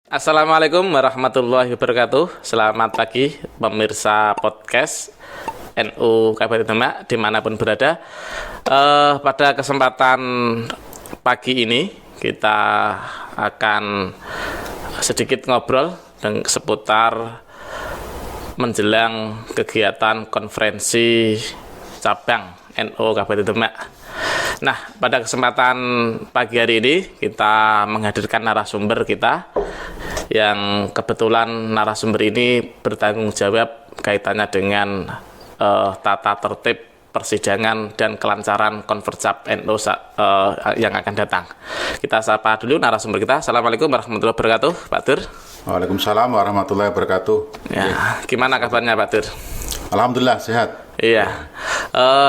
Assalamualaikum warahmatullahi wabarakatuh. Selamat pagi pemirsa podcast NU Kabupaten Demak dimanapun berada. Pada kesempatan pagi ini kita akan sedikit ngobrol dengan seputar menjelang kegiatan konferensi cabang NU Kabupaten Demak. Nah, pada kesempatan pagi hari ini kita menghadirkan narasumber kita yang kebetulan narasumber ini bertanggung jawab kaitannya dengan tata tertib persidangan dan kelancaran konfercap NU yang akan datang. Kita sapa dulu narasumber kita. Assalamualaikum warahmatullahi wabarakatuh, Pak Dur. Waalaikumsalam warahmatullahi wabarakatuh. Ya, gimana kabarnya Pak Dur? Alhamdulillah sehat. Iya,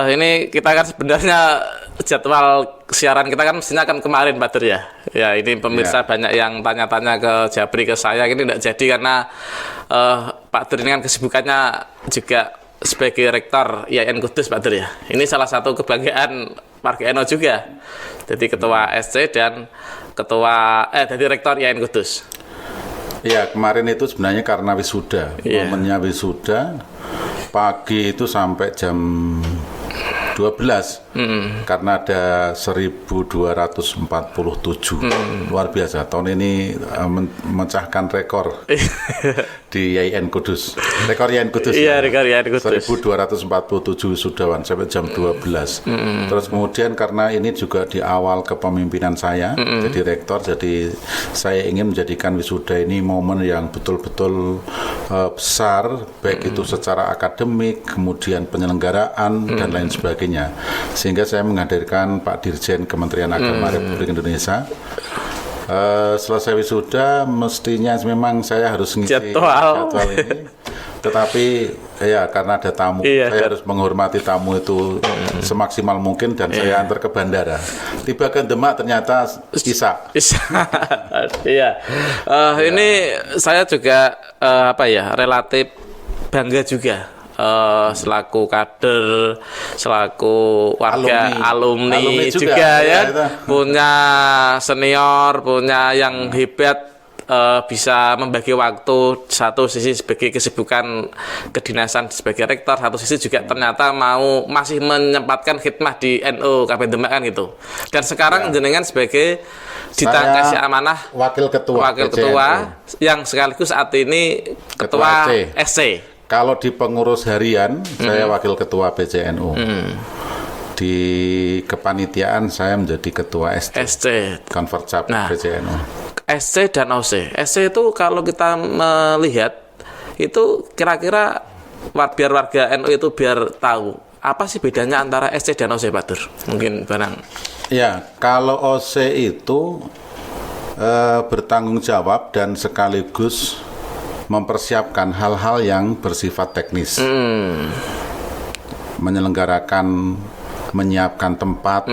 ini kita kan sebenarnya jadwal siaran kita kan mestinya kan kemarin Pak Dur ya. Ya ini pemirsa banyak yang tanya-tanya ke Jabri ke saya, ini tidak jadi karena Pak Dur ini kan kesibukannya juga sebagai rektor IAIN Kudus Pak Dur ya. Ini salah satu kebanggaan warga NU juga. Jadi ketua SC dan jadi rektor IAIN Kudus. Iya, kemarin itu sebenarnya karena wisuda. Momennya wisuda pagi itu sampai jam 12 karena ada 1247 luar biasa tahun ini memecahkan rekor di IAIN Kudus, rekor IAIN Kudus. Iya, rekor IAIN Kudus 1247 wisudawan sampai jam 12. Terus kemudian karena ini juga di awal kepemimpinan saya jadi rektor, jadi saya ingin menjadikan wisuda ini momen yang betul-betul besar, baik itu secara akademik, kemudian penyelenggaraan dan lain sebagainya. Sehingga saya menghadirkan Pak Dirjen Kementerian Agama Republik Indonesia. Selesai wisuda mestinya memang saya harus ngisi jadwal ini. Tetapi ya karena ada tamu, saya harus menghormati tamu itu semaksimal mungkin dan saya antar ke bandara. Tiba ke Demak ternyata Isa. Iya. Ini saya juga relatif bangga juga. Selaku kader, selaku warga alumni juga ya, punya senior, punya yang hebat, bisa membagi waktu, satu sisi sebagai kesibukan kedinasan sebagai rektor, satu sisi juga ternyata masih menyempatkan khidmah di NU Kabupaten Demak kan gitu. Dan sekarang jenengan sebagai kasih amanah wakil ketua yang sekaligus saat ini ketua SC. Kalau di pengurus harian, saya wakil ketua PCNU. Di kepanitiaan, saya menjadi ketua SC. Konfercap PCNU. SC dan OC. SC itu kalau kita melihat, itu kira-kira biar warga NU itu biar tahu, apa sih bedanya antara SC dan OC, Pak Dur? Mungkin barang. Ya, kalau OC itu bertanggung jawab dan sekaligus mempersiapkan hal-hal yang bersifat teknis, menyiapkan tempat,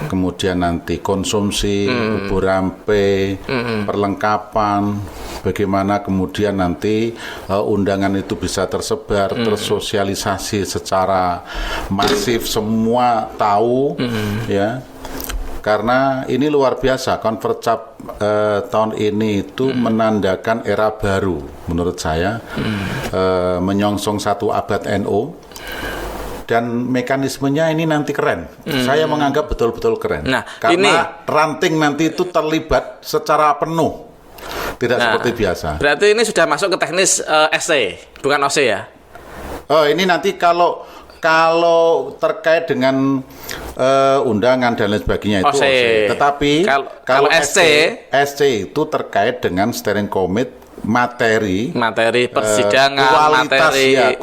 kemudian nanti konsumsi, bubur rampe, perlengkapan, bagaimana kemudian nanti undangan itu bisa tersebar, tersosialisasi secara masif, semua tahu, ya. Karena ini luar biasa, konfercap tahun ini itu menandakan era baru menurut saya, menyongsong satu abad NU, dan mekanismenya ini nanti keren. Saya menganggap betul-betul keren. Nah, karena ranting nanti itu terlibat secara penuh, tidak seperti biasa. Berarti ini sudah masuk ke teknis SC, bukan OC ya? Oh, ini nanti kalau terkait dengan undangan dan lain sebagainya itu OC. Tetapi kalau SC itu terkait dengan steering committee, materi persidangan,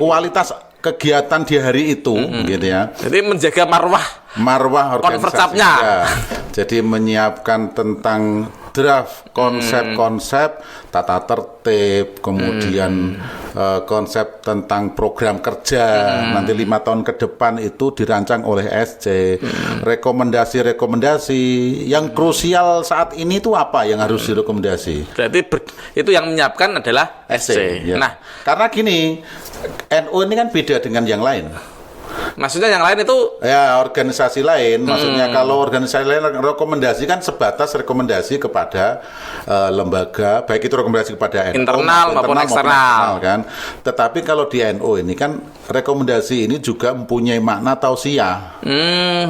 kualitas kegiatan di hari itu, gitu ya. Jadi menjaga marwah konfercapnya. Ya. Jadi menyiapkan tentang draft konsep-konsep tata tertib, kemudian konsep tentang program kerja nanti 5 tahun ke depan itu dirancang oleh SC. Rekomendasi-rekomendasi yang krusial saat ini itu apa yang harus direkomendasi? Berarti itu yang menyiapkan adalah SC. Ya. Nah, karena gini, NU ini kan beda dengan yang lain. Maksudnya yang lain itu Ya, organisasi lain, maksudnya kalau organisasi lain rekomendasi kan sebatas rekomendasi kepada lembaga, baik itu rekomendasi kepada NU Internal maupun eksternal. kan. Tetapi kalau di NU ini kan rekomendasi ini juga mempunyai makna tausiah.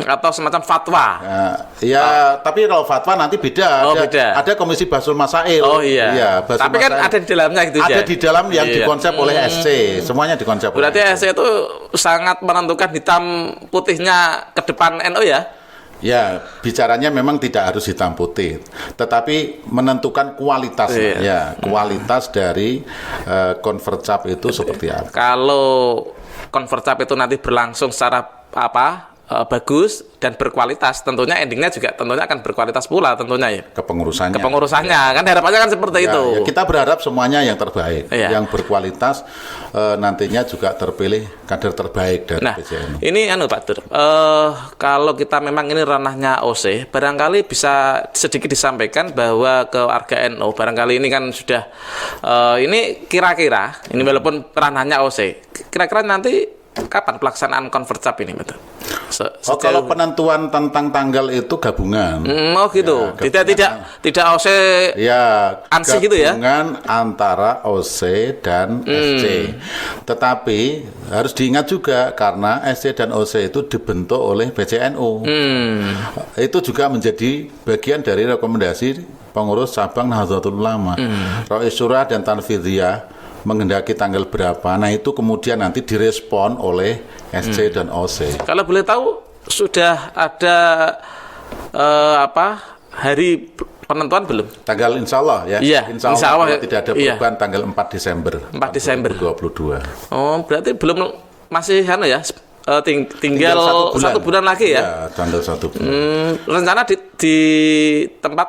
atau semacam fatwa. Tapi kalau fatwa nanti beda. Beda. Ada Komisi Bahsul Masail. Oh iya. Bahsul Tapi kan Masail. ada di dalamnya gitu Ada ya. di dalam yang Iya. dikonsep oleh SC, semuanya dikonsep. Berarti oleh SC itu sangat menentukan hitam putihnya ke depan NU ya. Ya, bicaranya memang tidak harus hitam putih, tetapi menentukan kualitas, ya, kualitas dari Convercap itu seperti apa. Kalau Convercap itu nanti berlangsung secara bagus dan berkualitas, tentunya endingnya juga tentunya akan berkualitas pula tentunya ya. Kepengurusannya. Kan harapannya kan seperti itu. Ya, kita berharap semuanya yang terbaik, Iya. yang berkualitas, nantinya juga terpilih kader terbaik dari PCNU. Ini Pak Dur, kalau kita memang ini ranahnya OC, barangkali bisa sedikit disampaikan bahwa ke warga NU, barangkali ini kan sudah ini kira-kira ini walaupun ranahnya OC, kira-kira nanti kapan pelaksanaan Convercap ini, betul? Kalau penentuan tentang tanggal itu gabungan. Gitu. Ya, tidak OC. Ya, ANSI gitu ya. Gabungan antara OC dan SC. Tetapi harus diingat juga karena SC dan OC itu dibentuk oleh PCNU. Itu juga menjadi bagian dari rekomendasi pengurus cabang Nahdlatul Ulama. Rais Syura dan Tanfidiyah menghendaki tanggal berapa. Nah, itu kemudian nanti direspon oleh SC dan OC. Kalau boleh tahu sudah ada hari penentuan belum? Tanggal insya Allah ya. Iya, insya insya Allah, kalau tidak ada perubahan tanggal 4 Desember. 4 Desember 2022. Oh, berarti belum masih ya. Tinggal 1 bulan lagi ya. Ya, tanggal 1 bulan. Rencana di tempat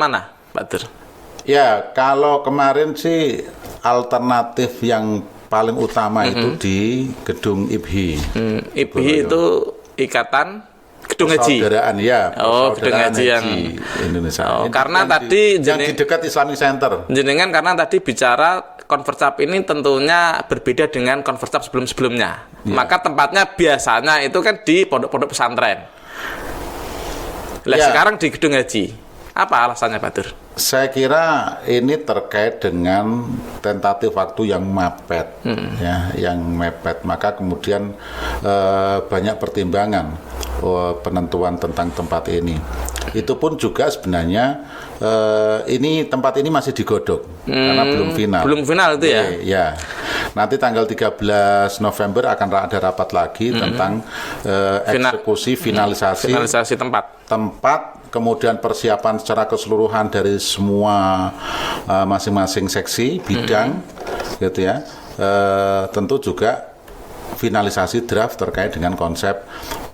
mana, Pak Dur? Ya, kalau kemarin sih alternatif yang paling utama itu di gedung IBHI. IBHI itu Ikatan Gedung Haji. Persaudaraan ya. Gedung Haji yang Indonesia. Karena yang tadi yang di dekat Islamic Center. Jenengan karena tadi bicara Convercap ini tentunya berbeda dengan Convercap sebelum-sebelumnya. Maka tempatnya biasanya itu kan di pondok-pondok pesantren. Sekarang di Gedung Haji. Apa alasannya, Pak Dur? Saya kira ini terkait dengan tentatif waktu yang mepet, yang mepet. Maka kemudian banyak pertimbangan penentuan tentang tempat ini. Itu pun juga sebenarnya tempat ini masih digodok karena belum final. Belum final itu ya? Ya. Nanti tanggal 13 November akan ada rapat lagi tentang eksekusi finalisasi tempat, kemudian persiapan secara keseluruhan dari semua masing-masing seksi bidang, gitu ya. Tentu juga finalisasi draft terkait dengan konsep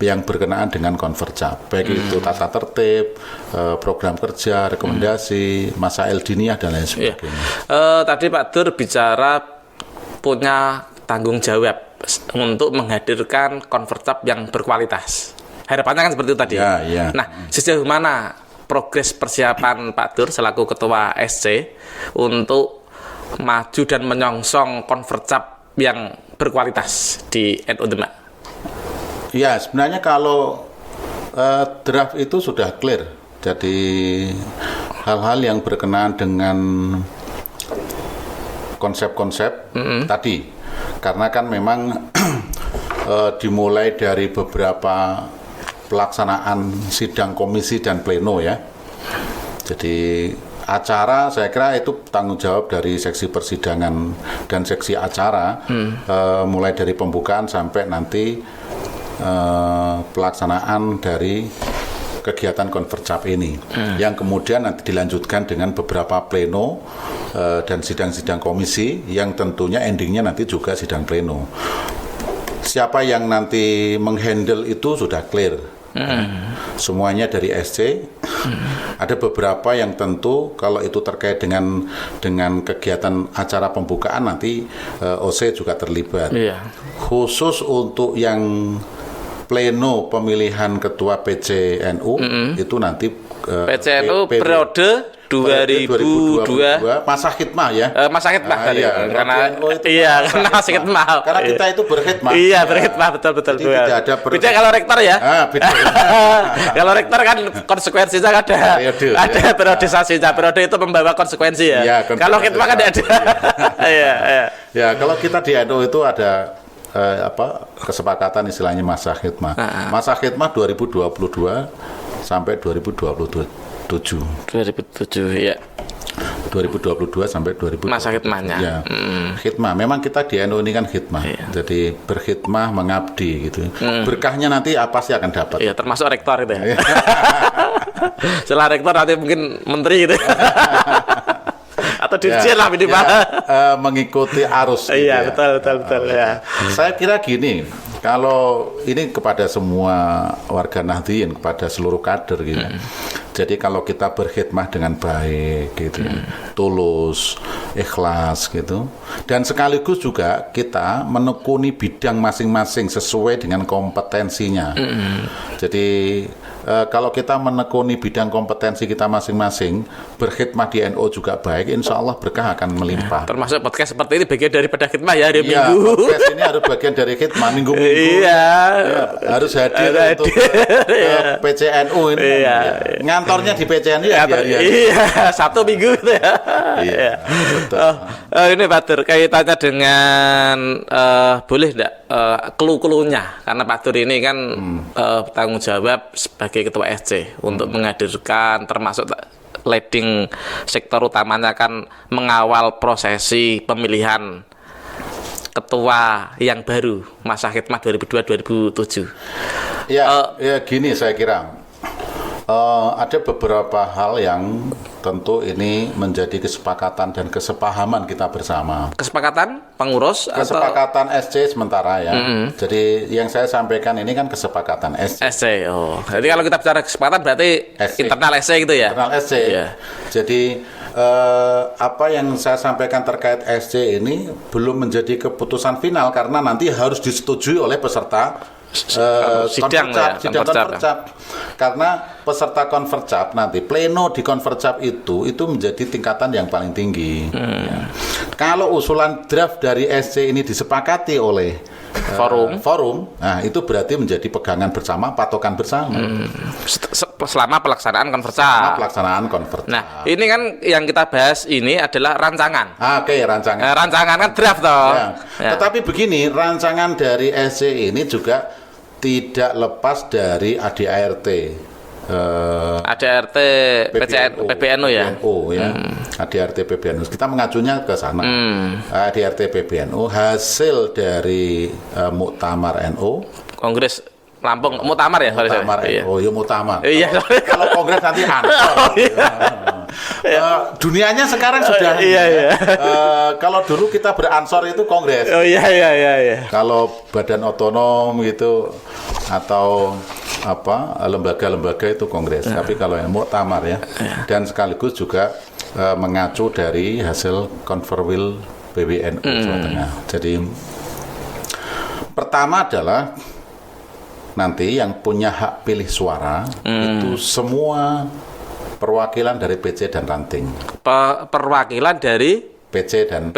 yang berkenaan dengan Convercap, baik itu tata tertib, program kerja, rekomendasi, masail diniyah dan lain sebagainya. Tadi Pak Dur bicara punya tanggung jawab untuk menghadirkan Convercap yang berkualitas. Harapannya kan seperti itu tadi. Ya. Nah, sejauh mana progres persiapan Pak Dur selaku Ketua SC untuk maju dan menyongsong Convercap yang berkualitas di NU Demak? Ya, sebenarnya kalau draft itu sudah clear. Jadi hal-hal yang berkenaan dengan konsep-konsep tadi, karena kan memang dimulai dari beberapa pelaksanaan sidang komisi dan pleno ya. Jadi acara saya kira itu tanggung jawab dari seksi persidangan dan seksi acara, mulai dari pembukaan sampai nanti pelaksanaan dari kegiatan Convercap ini, yang kemudian nanti dilanjutkan dengan beberapa pleno dan sidang-sidang komisi yang tentunya endingnya nanti juga sidang pleno. Siapa yang nanti menghandle itu sudah clear. Semuanya dari SC. Ada beberapa yang tentu kalau itu terkait dengan kegiatan acara pembukaan nanti OC juga terlibat. Khusus untuk yang pleno pemilihan ketua PCNU itu nanti PCNU periode 2022 masa khidmah ya. masa khidmah tadi. Iya, Karena PCNU itu karena masih khidmah. Karena kita itu berkhidmah. Iya, berkhidmah betul. Jadi tidak ada Beda kalau rektor ya. beda. Kalau rektor kan konsekuensinya ada periodisasinya. Periode itu membawa konsekuensi ya. Iya, Kalau khidmah kan tidak ada. Iya. Ya, kalau kita di NU itu ada kesepakatan istilahnya masa khidmah. Masa khidmah 2022 sampai 2027. 2007 ya. 2022 sampai 2000 Masa khidmahnya. Ya. Khidmah. Memang kita di NU ini kan khidmah. Iya. Jadi berkhidmah mengabdi gitu. Berkahnya nanti apa sih akan dapat? Iya, termasuk rektor itu ya. Setelah rektor nanti mungkin menteri gitu. Atau dirjen lah minimal. Mengikuti arus. Gitu Iya, ya. betul ya. Saya kira gini, kalau ini kepada semua warga Nahdliyin, kepada seluruh kader gitu. Jadi kalau kita berkhidmah dengan baik gitu, tulus, ikhlas gitu. Dan sekaligus juga kita menekuni bidang masing-masing sesuai dengan kompetensinya. Jadi kalau kita menekuni bidang kompetensi kita masing-masing, berkhidmah di NU juga baik, insya Allah berkah akan melimpah. Termasuk podcast seperti ini bagian daripada khidmah ya hari Iya, Minggu. podcast ini harus bagian dari khidmah minggu-minggu. Iya. Harus hadir untuk PCNU ini. Iya. Ngantornya di PCNU ya. Iya, satu minggu gitu ya. Iya, betul. Ini Pak Dur, kaitannya dengan boleh enggak clue-cluenya, karena Pak Dur ini kan bertanggung jawab sebagai ketua SC untuk menghadirkan termasuk leading sektor utamanya kan mengawal prosesi pemilihan ketua yang baru masa khidmah 2002-2007. Ya, gini saya kira. Ada beberapa hal yang tentu ini menjadi kesepakatan dan kesepahaman kita bersama. Kesepakatan pengurus Kesepakatan SC sementara ya. Jadi yang saya sampaikan ini kan kesepakatan SC. SC. Oh, jadi kalau kita bicara kesepakatan berarti SC. internal SC gitu ya? Internal SC. Iya. Jadi apa yang saya sampaikan terkait SC ini belum menjadi keputusan final karena nanti harus disetujui oleh peserta sidang konvercap. Karena peserta konvercap nanti pleno di konvercap itu menjadi tingkatan yang paling tinggi. Ya. Kalau usulan draft dari SC ini disepakati oleh forum, nah itu berarti menjadi pegangan bersama, patokan bersama. Selama pelaksanaan konvercap. Nah, ini kan yang kita bahas ini adalah rancangan. Oke, rancangan. Rancangan kan draft toh. Ya. Ya. Tetapi begini, rancangan dari SC ini juga tidak lepas dari ADART. ADART PBNU ya. ADART PBNU. Kita mengajunya ke sana. ADART PBNU hasil dari Muktamar NU. Kongres Lampung Muktamar ya, Muktamar NU, ya Muktamar. Iya. Kalau kongres nanti ansor. Dunianya sekarang sudah. Kalau dulu kita beransor itu kongres. Oh iya. Kalau badan otonom gitu atau lembaga-lembaga itu kongres. Tapi kalau yang muktamar ya. Dan sekaligus juga mengacu dari hasil Konferwil PBNU Jawa Tengah. Jadi pertama adalah nanti yang punya hak pilih suara itu semua perwakilan dari PC dan Ranting. Perwakilan dari PC dan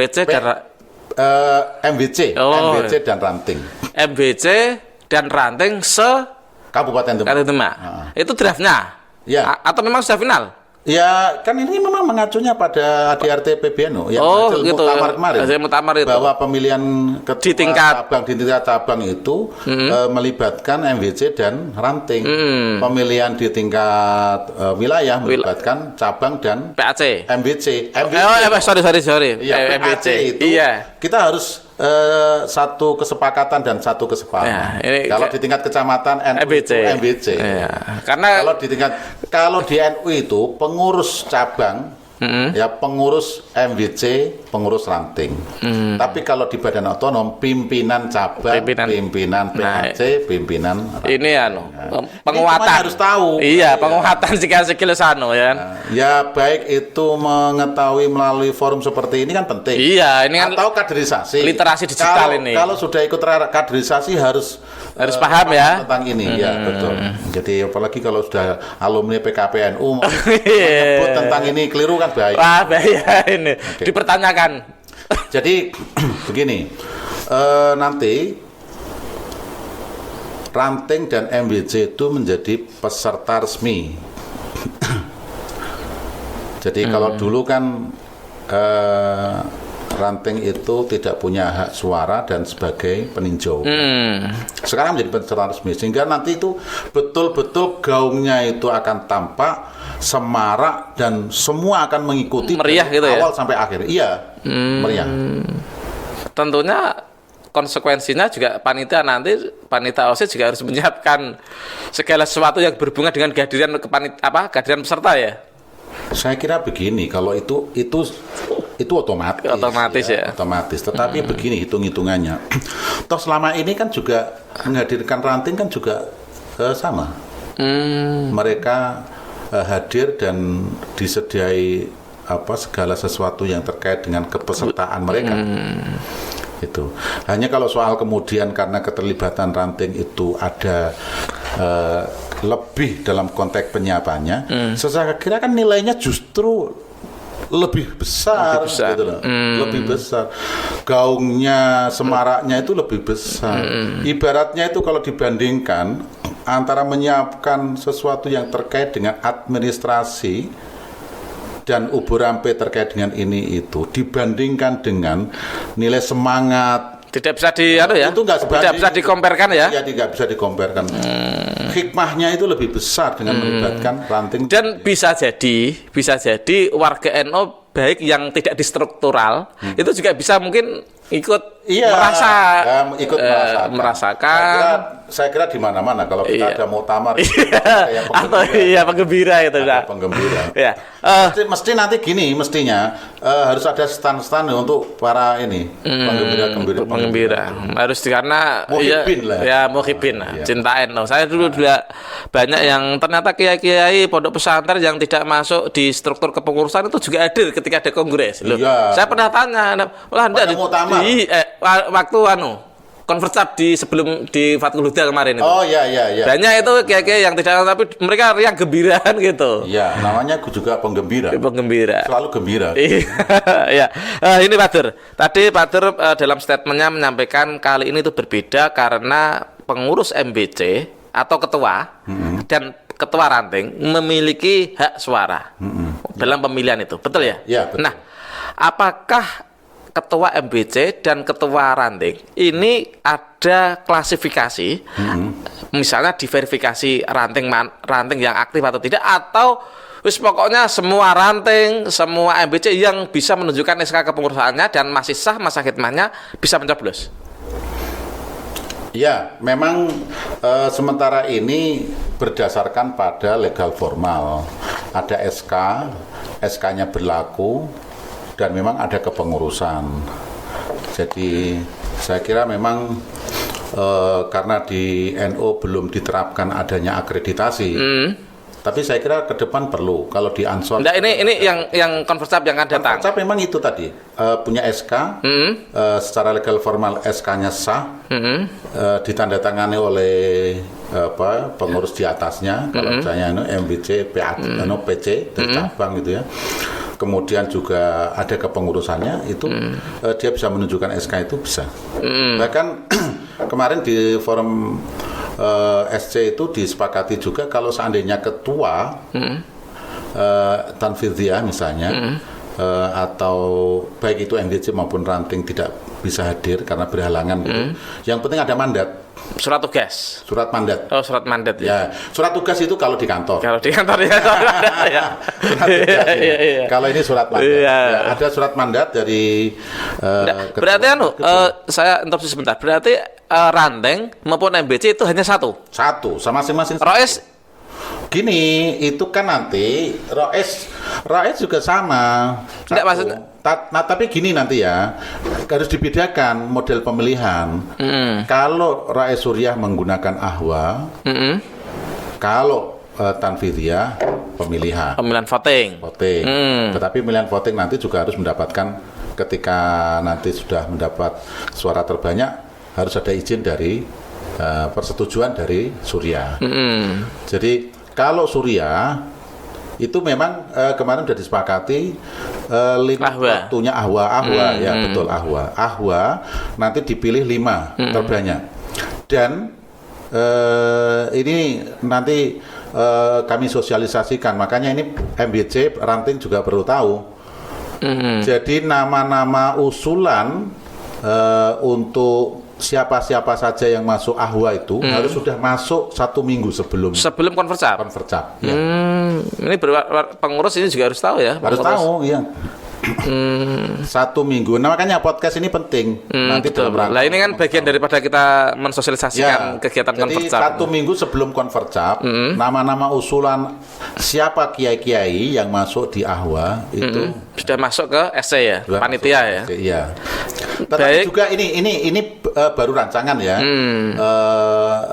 MWC, MWC dan Ranting. MWC dan Ranting Kabupaten Demak. Itu draftnya. Ya. Atau memang sudah final? Ya, kan ini memang mengacunya pada ADART PBNU yang hasil gitu. Muktamar kemarin. Hasil Muktamar itu. Bahwa pemilihan ketua di tingkat cabang itu melibatkan MWC dan Ranting. Pemilihan di tingkat wilayah melibatkan cabang dan PAC. MWC. Sorry. Ya, MWC itu kita harus satu kesepakatan dan satu kesepakaman. Kalau di tingkat kecamatan NU itu MWC. Karena kalau di NU itu pengurus cabang ya pengurus MWC, pengurus Ranting. Tapi kalau di badan otonom pimpinan cabang, pimpinan PAC, pimpinan Ranting. Ini penguatan ini harus tahu. Iya, penguatan skill sano ya. Ya baik itu mengetahui melalui forum seperti ini kan penting. Iya, ini kan atau kaderisasi. Literasi digital ini. Kalau sudah ikut kaderisasi harus Harus paham ya. Tentang ini, ya betul. Jadi apalagi kalau sudah alumni PKPNU menyebut tentang ini keliru kan bahaya. Wah, bahaya ini. Okay. Dipertanyakan. Jadi begini, nanti Ranting dan MBC itu menjadi peserta resmi. Jadi kalau dulu kan Ranting itu tidak punya hak suara dan sebagai peninjau. Sekarang menjadi peserta resmi, sehingga nanti itu betul-betul gaungnya itu akan tampak, semarak, dan semua akan mengikuti meriah gitu awal ya? sampai akhir. Iya, meriah. Tentunya konsekuensinya juga panitia OSIS juga harus menyiapkan segala sesuatu yang berhubungan dengan kehadiran kehadiran peserta ya. Saya kira begini, kalau itu otomatis ya. Otomatis. Tetapi begini hitung-hitungannya. Toh selama ini kan juga menghadirkan Ranting kan juga sama. Mereka hadir dan disediai segala sesuatu yang terkait dengan kepesertaan mereka. Itu. Hanya kalau soal kemudian karena keterlibatan Ranting itu ada lebih dalam konteks penyiapannya, saya kira kan nilainya justru lebih besar. Gitu loh. Lebih besar. Gaungnya, semaraknya itu lebih besar. Ibaratnya itu kalau dibandingkan antara menyiapkan sesuatu yang terkait dengan administrasi dan ubur-rampe terkait dengan ini itu dibandingkan dengan nilai semangat, tidak bisa itu tidak bisa dikomparkan ya. Iya, tidak bisa dikomparkan. Hikmahnya itu lebih besar dengan melibatkan Ranting. Dan bisa jadi warga NU baik yang tidak distruktural itu juga bisa mungkin ikut merasakan. Saya kira di mana-mana kalau kita ada muktamar atau penggembira itu penggembira. Ya. Mesti nanti gini, mestinya harus ada stand-stand untuk para ini penggembira. Harus karena muhibin lah. Cinta NU. Saya dulu juga banyak yang ternyata kiai-kiai pondok pesantren yang tidak masuk di struktur kepengurusan itu juga hadir ketika ada kongres. Loh. Iya. Saya pernah tanya, waktu konferensi sebelum di Fathul Huda kemarin itu. Oh iya. Banyak itu kiai-kiai yang tidak, tapi mereka riang gembiraan gitu. Iya, namanya juga penggembira. Selalu gembira. Iya. Ini Pak Dur. Tadi Pak Dur dalam statementnya menyampaikan kali ini itu berbeda karena pengurus MBC atau ketua dan ketua Ranting memiliki hak suara dalam pemilihan itu. Betul ya? Iya, betul. Nah, apakah ketua MBC dan ketua Ranting ini ada klasifikasi, misalnya diverifikasi ranting yang aktif atau tidak, atau pokoknya semua Ranting, semua MBC yang bisa menunjukkan SK kepengurusannya dan masih sah masa khidmatnya bisa mencoblos? Ya, memang sementara ini berdasarkan pada legal formal, ada SK-nya berlaku, dan memang ada kepengurusan. Jadi saya kira memang karena di NU belum diterapkan adanya akreditasi, tapi saya kira ke depan perlu. Kalau di Ansor, nah, ini yang konversap yang akan datang. Konversap memang itu tadi punya SK, secara legal formal SK-nya sah, ditandatangani oleh pengurus di atasnya, kalau misalnya MBC, PC dari cabang gitu ya. Kemudian juga ada kepengurusannya itu dia bisa menunjukkan SK itu bisa. Bahkan kemarin di forum SC itu disepakati juga kalau seandainya ketua Tanfidhiyah misalnya atau baik itu MDC maupun Ranting tidak bisa hadir karena berhalangan gitu. Yang penting ada mandat. Surat tugas. Surat mandat. Oh, surat mandat ya. Surat tugas itu kalau di kantor. Kalau di kantor ya. Surat tugas, ya. Kalau ini surat mandat. Ya, ada surat mandat dari berarti saya interupsi sebentar. Berarti Ranting maupun MBC itu hanya satu. Satu, sama masing-masing. Rois gini, itu kan nanti Rois juga sama. Enggak maksudnya. Nah, tapi gini nanti ya, harus dibedakan model pemilihan. Kalau Rais Suriah menggunakan ahwa, kalau Tanfidhiyah pemilihan voting. Tetapi pemilihan voting nanti juga harus mendapatkan, ketika nanti sudah mendapat suara terbanyak, harus ada izin dari persetujuan dari Surya. Jadi kalau Surya itu memang kemarin sudah disepakati limit waktunya Ahwa ya betul Ahwa nanti dipilih 5 terbanyak dan ini nanti kami sosialisasikan, makanya ini MBC Ranting juga perlu tahu. Jadi nama-nama usulan untuk siapa-siapa saja yang masuk Ahwa itu harus sudah masuk 1 minggu sebelum Konvercap. Ya. Ini pengurus ini juga harus tahu ya. Harus tahu, ya. 1 minggu. Nah, makanya podcast ini penting. Nanti betul. Lah ini kan bagian daripada kita mensosialisasikan kegiatan Konvercap. Jadi 1 minggu sebelum Konvercap, nama-nama usulan siapa kiai-kiai yang masuk di Ahwa itu sudah masuk ke SC ya, panitia ya. Iya. Tetapi juga ini baru rancangan ya.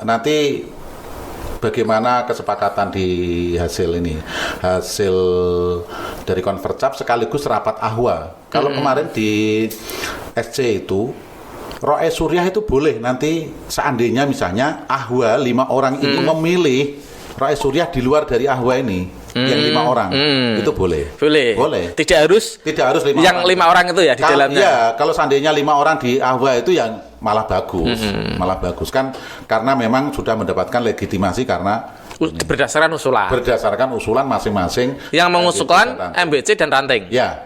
Nanti bagaimana kesepakatan di hasil dari Konvercap sekaligus rapat Ahwa. Kalau kemarin di SC itu Roe Surya itu boleh nanti seandainya misalnya Ahwa 5 orang ini memilih Roe Surya di luar dari Ahwa ini yang 5 orang itu boleh. Tidak harus 5 yang 5 orang itu ya di dalamnya. Ya, kalau seandainya 5 orang di Ahwa itu yang malah bagus kan, karena memang sudah mendapatkan legitimasi karena berdasarkan usulan masing-masing yang mengusulkan MBC dan Ranting. Ya.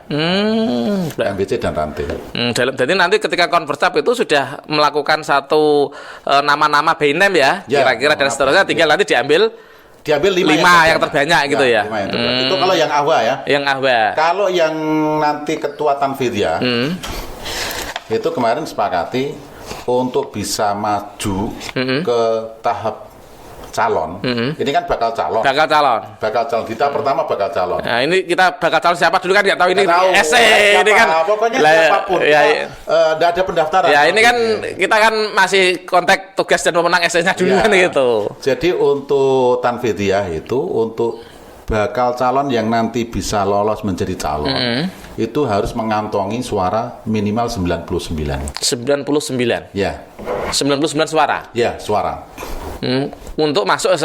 MBC dan Ranting. Jadi nanti ketika Konvercap itu sudah melakukan satu nama-nama by name ya, kira-kira dan seterusnya, tinggal nanti diambil 5 yang terbanyak gitu ya. 5 yang terbanyak. Itu kalau yang Ahwa ya. Yang Ahwa. Kalau yang nanti ketua Tanfidiyah itu kemarin sepakati untuk bisa maju ke tahap calon. Ini kan bakal calon. Kita pertama bakal calon. Nah, ini kita bakal calon siapa dulu kan nggak tahu ini SC ini kan. Pokoknya siapapun. Nggak ada pendaftaran. Ya ini kan kita kan masih kontak tugas dan pemenang SC-nya dulu kan gitu. Jadi untuk Tanfidiyah itu untuk bakal calon yang nanti bisa lolos menjadi calon itu harus mengantongi suara minimal 99. 99. Ya. 99 suara. Ya, suara. Untuk masuk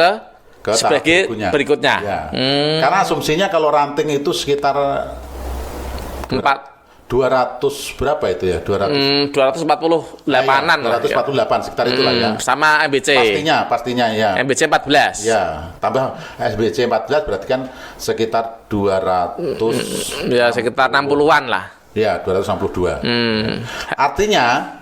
sebagai berikutnya. Ya. Karena asumsinya kalau Ranting itu sekitar 200 berapa itu ya? 248-an. 248 sekitar itulah ya. Sama MBC. Pastinya ya. MBC 14. Ya, tambah SBC 14 berarti kan sekitar 200. Ya, sekitar 60-an lah. Ya, 262. Artinya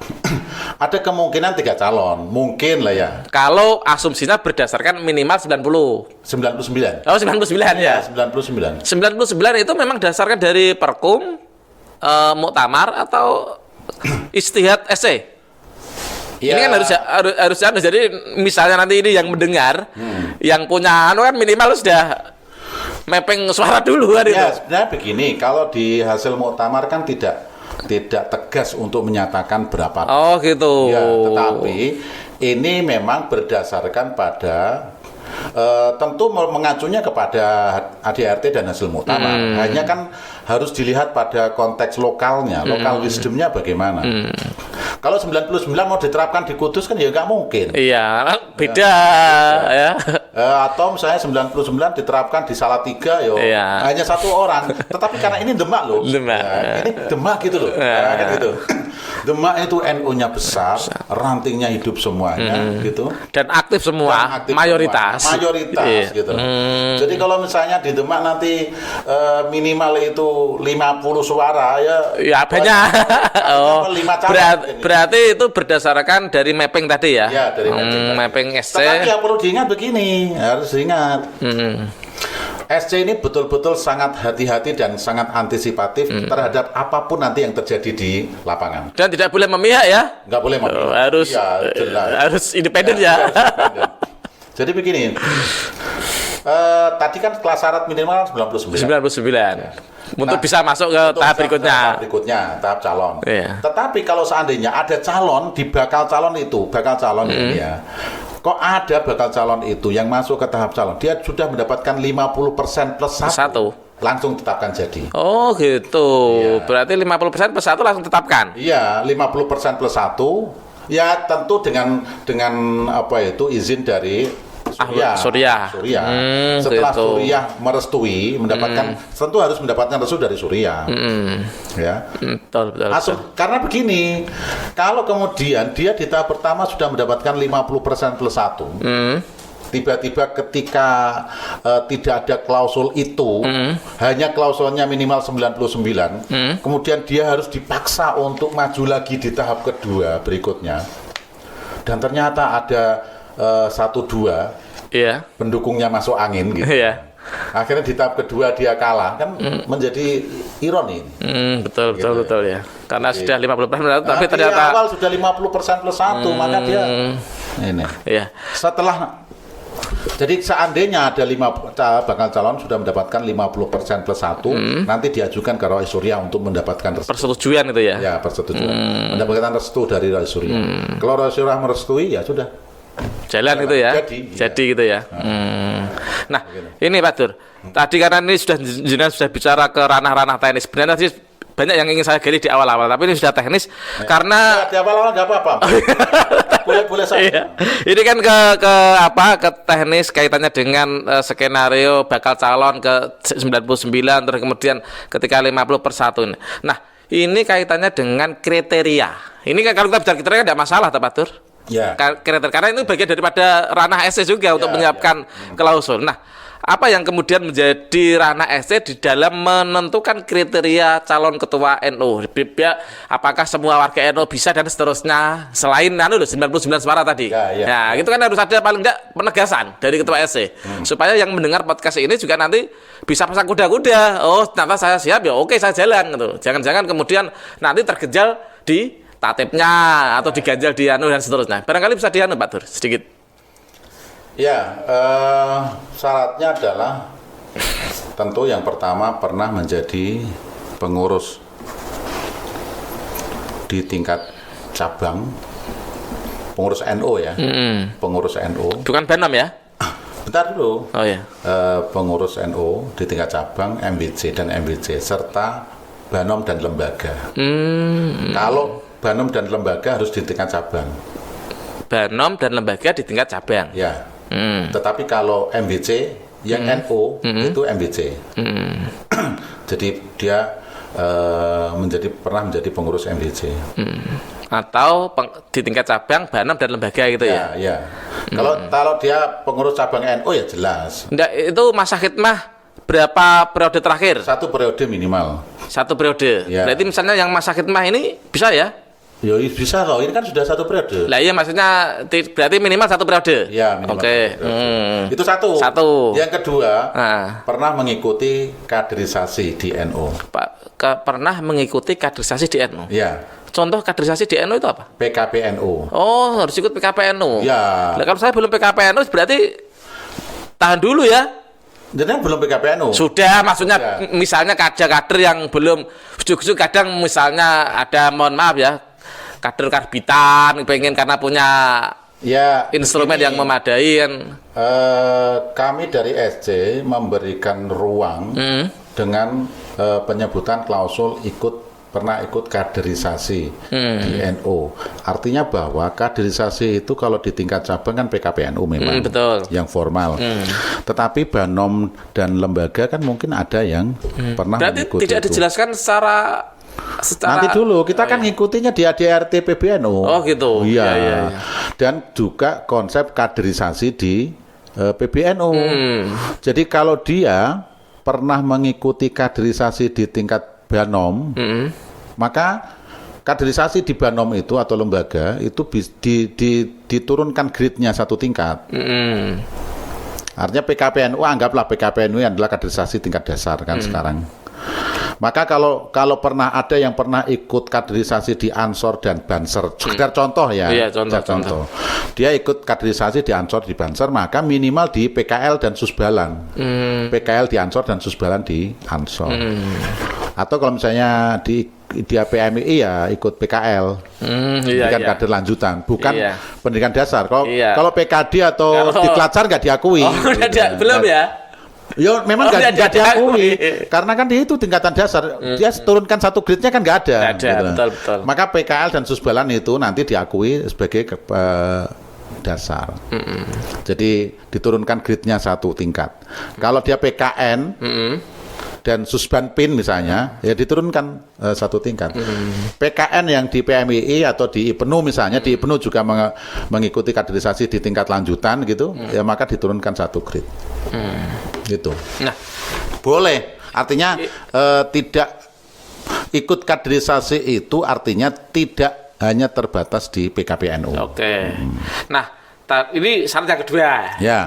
ada kemungkinan 3 calon, mungkin lah ya. Kalau asumsinya berdasarkan minimal 99. Oh, 99 ya. 99. 99 itu memang dasarkan dari Perkum, Muktamar atau Istihad SC. Ya. Ini kan harus jadi misalnya nanti ini yang mendengar, yang punya kan minimal sudah mapping suara dulu kan itu. Ya, sebenarnya begini, kalau di hasil muktamar kan tidak tegas untuk menyatakan berapa. Oh, gitu. Ya, tetapi ini memang berdasarkan pada tentu mengacunya kepada ADRT dan hasil muktamar. Hanya kan harus dilihat pada konteks lokalnya, lokal wisdomnya bagaimana. Kalau 99 mau diterapkan di Kudus kan ya nggak mungkin. Iya, beda ya. Atau misalnya 99 diterapkan di Salatiga hanya 1 orang. Tetapi karena ini Demak loh. Ini Demak gitu loh. Kan gitu. Demak itu NU-nya besar, Rantingnya hidup semuanya gitu. Dan aktif semua, mayoritas gitu. Jadi kalau misalnya di Demak nanti minimal itu 50 suara ya banyak. Berarti Berarti itu berdasarkan dari mapping tadi ya? Ya, dari mapping SC. Tetapi yang perlu diingat begini, harus diingat. SC ini betul-betul sangat hati-hati dan sangat antisipatif terhadap apapun nanti yang terjadi di lapangan. Dan tidak boleh memihak ya? Nggak boleh memihak. Harus independen ya. Jadi begini, tadi kan kelas syarat minimal 99. 99. Untuk bisa masuk ke tahap berikutnya. Tahap calon. Iya. Tetapi kalau seandainya ada calon di bakal calon ini ya, kok ada bakal calon itu yang masuk ke tahap calon, dia sudah mendapatkan 50% plus 1. Langsung tetapkan jadi. Oh gitu. Iya. Berarti 50% plus 1 langsung tetapkan. Iya, 50% plus 1 Ya tentu dengan apa itu izin dari Surya. Setelah gitu. Surya merestui, tentu harus mendapatkan restu dari Surya. Ya. Betul. Karena begini, kalau kemudian dia di tahap pertama sudah mendapatkan 50% plus 1. Tiba-tiba ketika tidak ada klausul itu, hanya klausulnya minimal 99, kemudian dia harus dipaksa untuk maju lagi di tahap kedua berikutnya. Dan ternyata ada 1-2 pendukungnya masuk angin gitu. Akhirnya di tahap kedua dia kalah, kan menjadi ironi. Betul ya. Karena sudah 50% tapi di ternyata awal sudah 50% plus 1, maka dia ini. Setelah jadi seandainya ada 5 bakal calon sudah mendapatkan 50% plus 1, nanti diajukan ke Roy Surya untuk mendapatkan restu. Persetujuan itu ya? Ya, persetujuan. Mendapatkan restu dari Roy Surya. Kalau Roy Surya merestui, ya sudah. Jalan itu ya? Jadi gitu ya. Nah, ini Pak Dur. Tadi karena ini sudah bicara ke ranah-ranah teknis. Sebenarnya tadi banyak yang ingin saya gali di awal-awal, tapi ini sudah teknis karena di awal-awal nggak apa-apa. boleh saja. Ini kan ke teknis kaitannya dengan skenario bakal calon ke 99 terus kemudian ketika 50/1 ini. Nah, ini kaitannya dengan kriteria. Ini kan kalau kita bicara kriteria tidak masalah, Pak Dur. Kriteria karena itu bagian daripada ranah SC juga untuk menyiapkan klausul. Nah, apa yang kemudian menjadi ranah SC di dalam menentukan kriteria calon ketua NU? Apakah semua warga NU bisa dan seterusnya selain 99 suara tadi? Nah, itu kan harus ada paling tidak penegasan dari ketua SC supaya yang mendengar podcast ini juga nanti bisa pasang kuda-kuda. Oh, ternyata saya siap ya, oke saya jalan gitu. Jangan-jangan kemudian nanti terkejar di tatipnya atau diganjal di dan seterusnya. Barangkali bisa Pak Dur sedikit. Ya, syaratnya adalah tentu yang pertama pernah menjadi pengurus di tingkat cabang, pengurus NU ya, pengurus NU. Bukan Banom ya? Bentar dulu. Oh ya. Pengurus NU di tingkat cabang, MWC dan MWC serta Banom dan lembaga. Kalau Banom dan lembaga harus di tingkat cabang. Banom dan lembaga di tingkat cabang. Ya. Tetapi kalau MWC yang NU itu MWC. Jadi dia pernah menjadi pengurus MWC. Atau di tingkat cabang Banom dan lembaga gitu ya. Ya. Kalau dia pengurus cabang NU ya jelas. Nggak, itu masa khidmah berapa periode terakhir? 1 periode minimal. 1 periode. Ya. Berarti misalnya yang masa khidmah ini bisa ya? Ya bisa loh, ini kan sudah 1 periode. Lah iya maksudnya berarti minimal 1 periode. Ya, minimal. Oke. Itu satu. Yang kedua, pernah mengikuti kaderisasi di NU. Pernah mengikuti kaderisasi di NU. Ya. Contoh kaderisasi di NU itu apa? PKPNU. Oh, harus ikut PKPNU. Ya. Lah kalau saya belum PKPNU berarti tahan dulu ya. Jadi belum PKPNU. Sudah, maksudnya misalnya kader yang belum ujuk-ujuk kadang misalnya ada mohon maaf ya kader karbitan pengen karena punya instrumen yang memadai kan. Kami dari SC memberikan ruang dengan penyebutan klausul pernah ikut kaderisasi di NU. Artinya bahwa kaderisasi itu kalau di tingkat cabang kan PKPNU memang betul. Yang formal. Tetapi Banom dan lembaga kan mungkin ada yang pernah mengikuti. Berarti tidak dijelaskan secara nanti dulu kita kan ngikutinya di ADRT PBNU. Oh gitu. Iya. Dan juga konsep kaderisasi di PBNU. Jadi kalau dia pernah mengikuti kaderisasi di tingkat Banom, maka kaderisasi di Banom itu atau lembaga itu diturunkan grade-nya 1 tingkat. Artinya PKPNU, anggaplah PKPNU adalah kaderisasi tingkat dasar kan sekarang. Maka kalau pernah ada yang pernah ikut kaderisasi di Ansor dan Banser, sekedar contoh ya. Iya, contoh. Dia ikut kaderisasi di Ansor di Banser, maka minimal di PKL dan Susbalan. PKL di Ansor dan Susbalan di Ansor. Atau kalau misalnya di PMI ya ikut PKL, pendidikan kader lanjutan, bukan pendidikan dasar. Kalau PKD atau di Klatsar nggak diakui. Belum ya? Ya memang nggak nggak diakui diakui. karena kan dia itu tingkatan dasar dia turunkan satu grade-nya kan nggak ada. Nggak ada, betul. Maka PKL dan Susbalan itu nanti diakui sebagai dasar. Jadi diturunkan grade-nya satu tingkat. Kalau dia PKN dan Susbanpin misalnya ya diturunkan satu tingkat. PKN yang di PMII atau di IPNU misalnya di IPNU juga mengikuti kaderisasi di tingkat lanjutan gitu ya maka diturunkan satu grade. Gitu. Nah, boleh. Artinya tidak ikut kaderisasi itu artinya tidak hanya terbatas di PKPNU. oke. Nah, ini syarat yang kedua. Ya.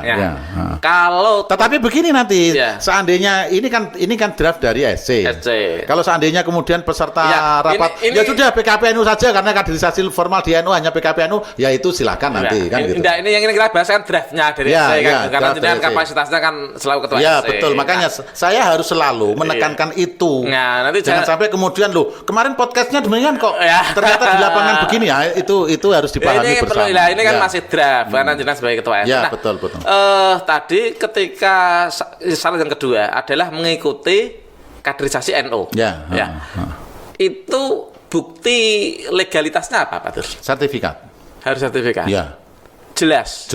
Kalau Tetapi begini nanti, Ya. seandainya ini kan draft dari SC. SC. Kalau seandainya kemudian peserta Ya, rapat, ini- ya sudah PKPNU saja karena kaderisasi formal di NU hanya PKPNU, ya itu silakan nanti kan gitu. Ini yang ingin kita bahas kan draftnya dari Ya, SC kan, ya, karena draft jenengan dari SC. kapasitasnya kan selalu ketua Ya SC. betul, makanya saya harus selalu menekankan itu. Nah, nanti Jangan sampai kemudian kemarin podcastnya demikian kok, Ya. ternyata di lapangan begini ya, itu harus dipahami ini bersama. ini kan Ya. masih draft karena jenengan sebagai ketua SC. Ya, Nah, betul. tadi ketika syarat yang kedua adalah mengikuti kaderisasi NU. Ya. Itu bukti legalitasnya apa, Pak Dur? Sertifikat. Harus sertifikat. Ya, Jelas.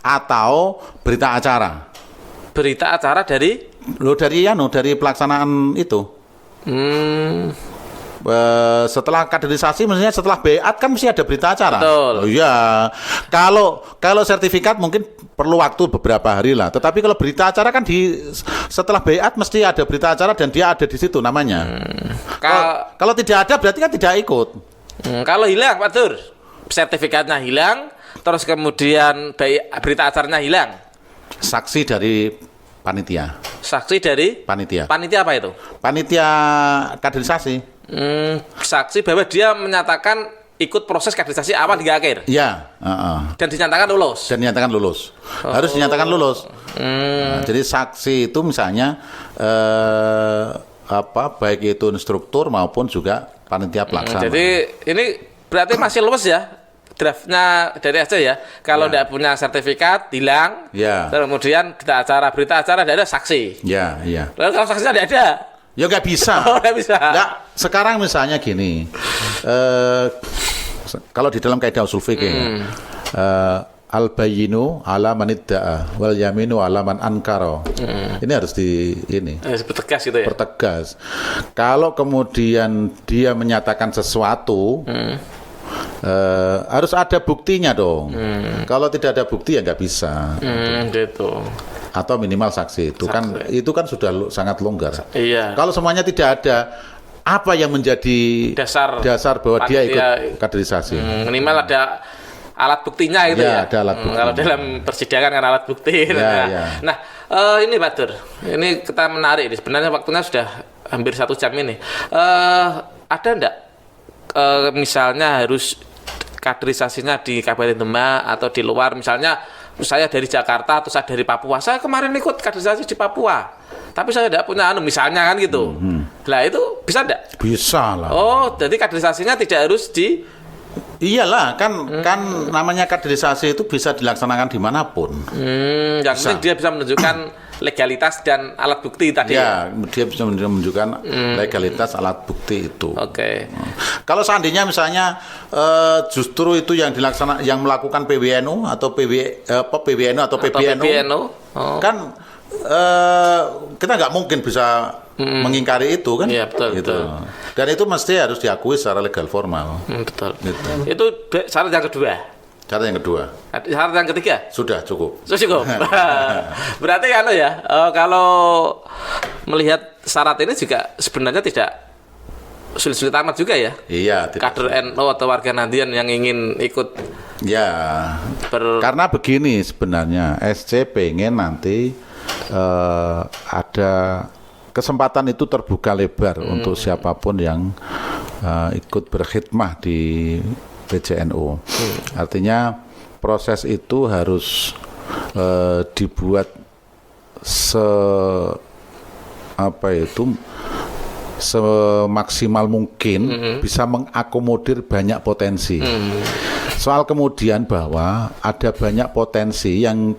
atau berita acara. Berita acara dari Dari pelaksanaan itu. Setelah kaderisasi maksudnya setelah BEAT kan mesti ada berita acara. Betul. Oh iya. Kalau sertifikat mungkin perlu waktu beberapa hari lah. Tetapi kalau berita acara kan setelah BEAT mesti ada berita acara dan dia ada di situ namanya. Kalau tidak ada berarti kan tidak ikut. Kalau hilang, Pak Dur, sertifikatnya hilang, terus kemudian berita acaranya hilang. Saksi dari panitia. Saksi dari Panitia apa itu? Panitia kaderisasi. Saksi bahwa dia menyatakan ikut proses kaderisasi awal hingga akhir Ya, dan dinyatakan lulus. dan dinyatakan lulus. Harus dinyatakan lulus. Nah, jadi saksi itu misalnya baik itu instruktur maupun juga panitia pelaksana. Jadi ini berarti masih lulus ya draftnya dari SC ya. Kalau tidak punya sertifikat hilang. Ya. Terus kemudian berita acara tidak ada saksi. Ya. Lalu kalau saksinya tidak ada, Ya nggak bisa. Oh, nggak bisa. Nggak, sekarang misalnya gini, kalau di dalam kaidah usul fikih, al bayyinu ala man idda'a wal yaminu ala man ankara. Ini harus bertegas gitu ya. pertegas. Kalau kemudian dia menyatakan sesuatu, harus ada buktinya dong. Kalau tidak ada bukti ya nggak bisa. Gitu. Atau minimal saksi itu kan sudah sangat longgar. Iya. Kalau semuanya tidak ada, apa yang menjadi dasar bahwa dia ikut kaderisasi? Minimal ada alat buktinya gitu ya. Ada alat bukti. Kalau dalam persidangan kan alat bukti. Ya. Nah, ini Pak Dur, ini kita menarik ini. Sebenarnya waktunya sudah hampir 1 jam ini. Ada enggak misalnya harus kaderisasinya di Kabupaten Demak atau di luar, misalnya saya dari Jakarta atau saya dari Papua, saya kemarin ikut kaderisasi di Papua tapi saya tidak punya misalnya kan gitu. Lah itu bisa enggak? Bisa lah. Oh, jadi kaderisasinya tidak harus di Iyalah, kan namanya kaderisasi itu bisa dilaksanakan dimanapun. yang penting dia bisa menunjukkan legalitas dan alat bukti tadi. Ya, dia bisa menunjukkan legalitas alat bukti itu. Oke. Kalau seandainya misalnya justru itu yang melakukan PWNU atau PWNU atau PBNU, Oh. kan kita nggak mungkin bisa mengingkari itu kan. Iya, betul, gitu. betul. Dan itu mesti harus diakui secara legal formal. Betul. Gitu. Itu syarat yang kedua. Cara yang kedua Syarat yang ketiga sudah cukup. cukup. Berarti kalau melihat syarat ini juga sebenarnya tidak sulit-sulit amat juga ya. Iya. Kader NU atau warga Nahdiyin yang ingin ikut Ya. Karena begini sebenarnya SC pengen nanti ada kesempatan itu terbuka lebar untuk siapapun yang ikut berkhidmah di PJNU. Artinya proses itu harus dibuat semaksimal mungkin bisa mengakomodir banyak potensi. Soal kemudian bahwa ada banyak potensi yang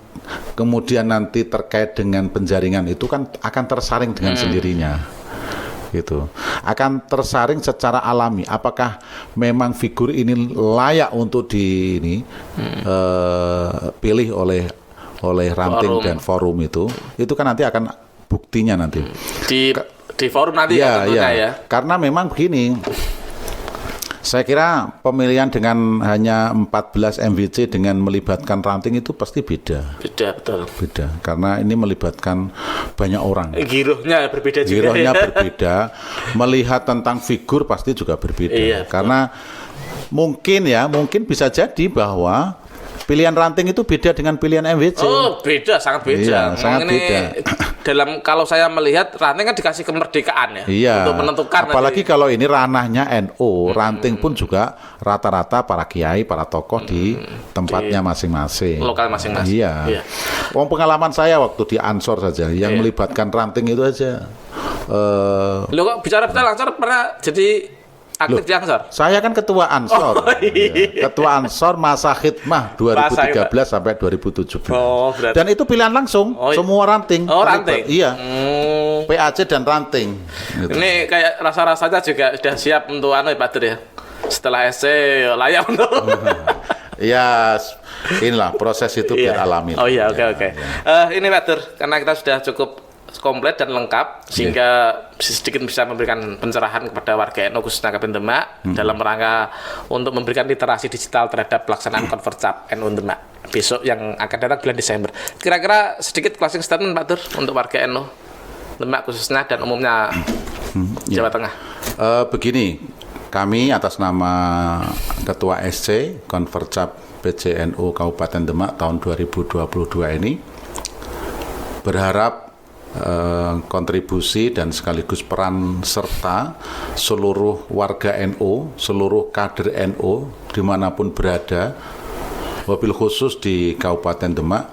kemudian nanti terkait dengan penjaringan itu kan akan tersaring dengan sendirinya. Gitu. Akan tersaring secara alami. Apakah memang figur ini layak untuk pilih oleh ranting dan forum itu kan nanti akan buktinya nanti di forum nanti tentunya ya. Karena memang begini, saya kira pemilihan dengan hanya 14 MWC dengan melibatkan ranting itu pasti beda. Betul. Beda, karena ini melibatkan banyak orang. Girohnya berbeda juga. Girohnya berbeda, melihat tentang figur pasti juga berbeda. Iya, karena mungkin bisa jadi bahwa pilihan ranting itu beda dengan pilihan MWC. Oh, beda, sangat beda. Iya, sangat beda. Kalau saya melihat ranting kan dikasih kemerdekaan ya, iya, untuk menentukan. Apalagi nanti. Kalau ini ranahnya NU, ranting pun juga rata-rata para kiai, para tokoh di tempatnya masing-masing. Lokal masing-masing. Iya. Pengalaman saya waktu di Ansor saja, yang melibatkan ranting itu aja. Lo kok bicara Ansor pernah jadi aktif di Ansor? Saya kan ketua Ansor. Ketua Ansor masa khidmah 2013 sampai 2017. Dan itu pilihan langsung, semua ranting. Ranting. Iya. PAC dan ranting. Gitu. Ini kayak rasa-rasanya juga sudah siap untuk Pak Dur ya. Setelah SC layak untuk. Ya, inilah proses itu biar alami. Oh iya, oke. Ini Pak Dur, karena kita sudah cukup komplit dan lengkap sehingga sedikit bisa memberikan pencerahan kepada warga NU khususnya Kabupaten Demak dalam rangka untuk memberikan literasi digital terhadap pelaksanaan Konvercap NU Demak besok yang akan datang bulan Desember. Kira-kira sedikit closing statement Pak Dur untuk warga NU Demak khususnya dan umumnya Jawa Tengah. Begini, kami atas nama Ketua SC Konvercap PCNU Kabupaten Demak tahun 2022 ini berharap kontribusi dan sekaligus peran serta seluruh warga NU, seluruh kader NU dimanapun berada, wabil khusus di Kabupaten Demak,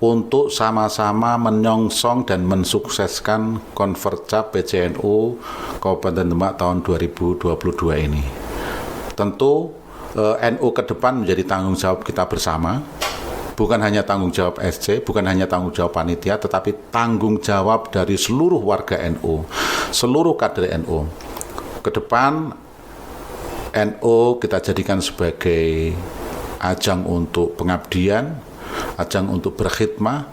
untuk sama-sama menyongsong dan mensukseskan Konvercap PCNU Kabupaten Demak tahun 2022 ini. Tentu NU ke depan menjadi tanggung jawab kita bersama. Bukan hanya tanggung jawab SC, bukan hanya tanggung jawab panitia, tetapi tanggung jawab dari seluruh warga NU, seluruh kader NU. Ke depan, NU kita jadikan sebagai ajang untuk pengabdian, ajang untuk berkhidmah,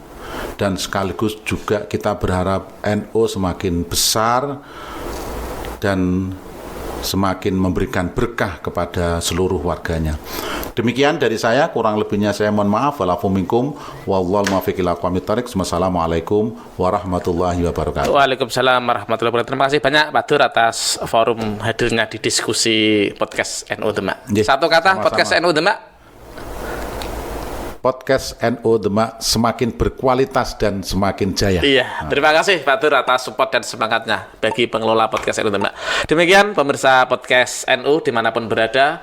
dan sekaligus juga kita berharap NU semakin besar dan semakin memberikan berkah kepada seluruh warganya. Demikian dari saya, kurang lebihnya saya mohon maaf. Walafu minkum wallahul muwaffiq ila aqwamit thoriq. Wassalamualaikum warahmatullahi wabarakatuh. Waalaikumsalam warahmatullahi wabarakatuh. Terima kasih banyak Pak Dur atas forum hadirnya di diskusi podcast NU Demak. Satu kata, sama-sama. Podcast NU Demak. Podcast NU Demak semakin berkualitas dan semakin jaya. Iya, terima kasih Pak Dur atas support dan semangatnya bagi pengelola podcast NU Demak. Demikian pemirsa podcast NU dimanapun berada,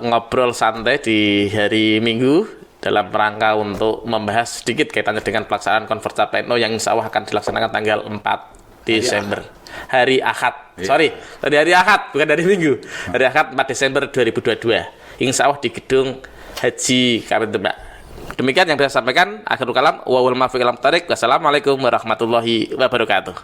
ngobrol santai di hari Minggu dalam rangka untuk membahas sedikit kaitannya dengan pelaksanaan Konvercap NU yang insya Allah akan dilaksanakan tanggal 4 Desember. Hari Ahad. Sorry, hari Ahad, bukan hari Minggu. Hari Ahad 4 Desember 2022. Insya Allah di gedung Haji Kabupaten Demak. Demikian yang bisa saya sampaikan. Akhirul kalam, wa wal muwaffiq ila thoriq. Wassalamualaikum warahmatullahi wabarakatuh.